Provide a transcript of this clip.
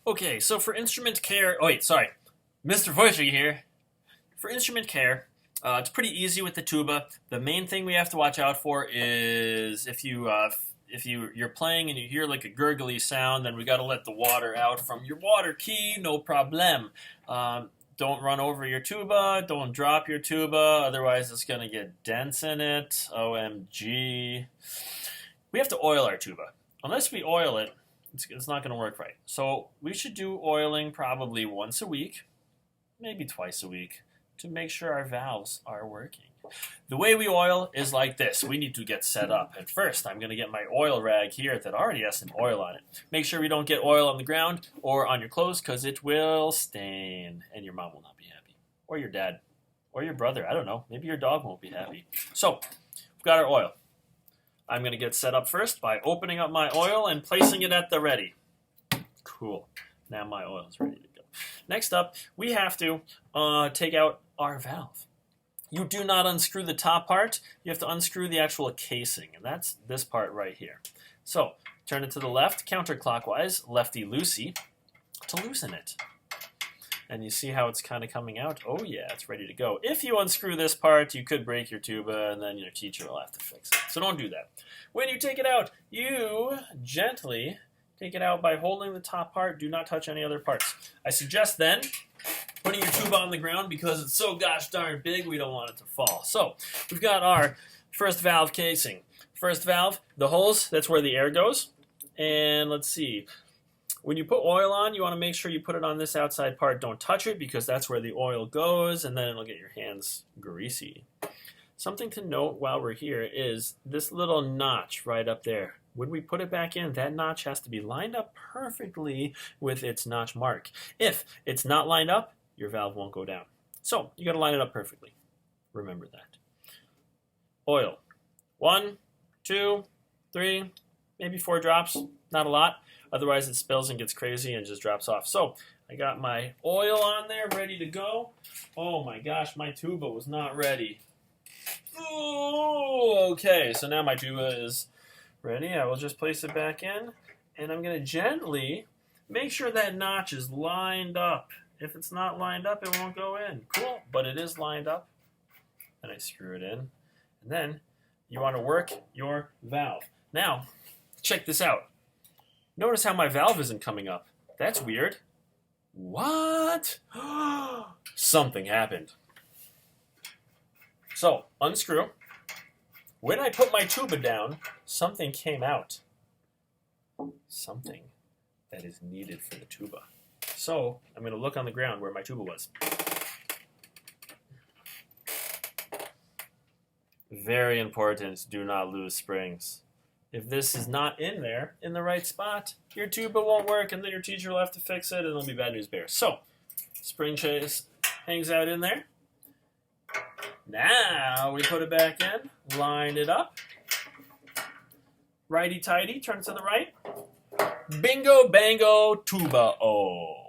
Okay, so for instrument care, oh wait, sorry, Mr. Voitree here. For instrument care, it's pretty easy with the tuba. The main thing we have to watch out for is if you're playing and you hear like a gurgly sound, then we got to let the water out from your water key. No problem. Don't run over your tuba. Don't drop your tuba. Otherwise, it's gonna get dents in it. OMG. We have to oil our tuba. Unless we oil it, it's not going to work right. So we should do oiling probably once a week, maybe twice a week, to make sure our valves are working. The way we oil is like this. We need to get set up. And first, I'm going to get my oil rag here that already has some oil on it. Make sure we don't get oil on the ground or on your clothes because it will stain and your mom will not be happy. Or your dad. Or your brother. I don't know. Maybe your dog won't be happy. So, we've got our oil. I'm going to get set up first by opening up my oil and placing it at the ready. Cool. Now my oil is ready to go. Next up, we have to take out our valve. You do not unscrew the top part. You have to unscrew the actual casing, and that's this part right here. So, turn it to the left, counterclockwise, lefty-loosey, to loosen it. And you see how it's kind of coming out? Oh yeah, it's ready to go. If you unscrew this part, you could break your tuba, and then your teacher will have to fix it. So don't do that. When you take it out, you gently take it out by holding the top part. Do not touch any other parts. I suggest then putting your tuba on the ground because it's so gosh darn big, we don't want it to fall. So we've got our first valve casing. First valve, the holes, that's where the air goes. And let's see. When you put oil on, you want to make sure you put it on this outside part. Don't touch it because that's where the oil goes, and then it'll get your hands greasy. Something to note while we're here is this little notch right up there. When we put it back in, that notch has to be lined up perfectly with its notch mark. If it's not lined up, your valve won't go down. So you got to line it up perfectly. Remember that. Oil. 1, 2, 3, maybe 4 drops. Not a lot. Otherwise, it spills and gets crazy and just drops off. So I got my oil on there, ready to go. Oh my gosh, my tuba was not ready. Oh, okay, so now my tuba is ready. I will just place it back in, and I'm going to gently make sure that notch is lined up. If it's not lined up, it won't go in. Cool, but it is lined up. And I screw it in. And then you want to work your valve. Now, check this out. Notice how my valve isn't coming up. That's weird. What? Something happened. So, unscrew. When I put my tuba down, something came out. Something that is needed for the tuba. So, I'm going to look on the ground where my tuba was. Very important, do not lose springs. If this is not in there, in the right spot, your tuba won't work, and then your teacher will have to fix it, and it'll be bad news bears. So, spring chase hangs out in there. Now, we put it back in, line it up. Righty-tighty, turn it to the right. Bingo, bango, tuba-o.